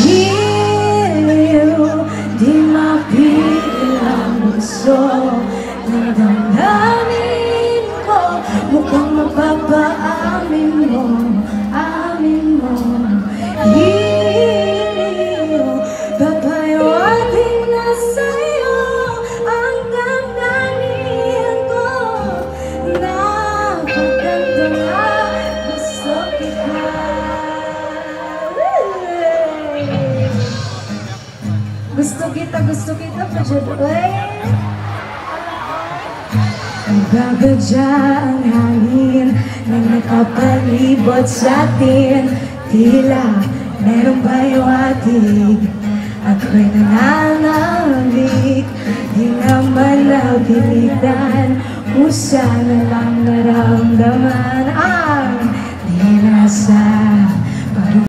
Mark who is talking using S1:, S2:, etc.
S1: Giliw, di mapigil ang gusto ng damdamin ko. Mukhang mapapaamin mo, amin mo. Giliw, papayawatin na sa'yo ang damdamin ko. Napaganda na gusto kita. Gusto kita pa dyan. Nagbabadya ang hangin na nakapalibot sa atin. Tila merong bayawatig, ako'y nananabik. Di naman napilitan, usa na lang naramdaman ang di nasa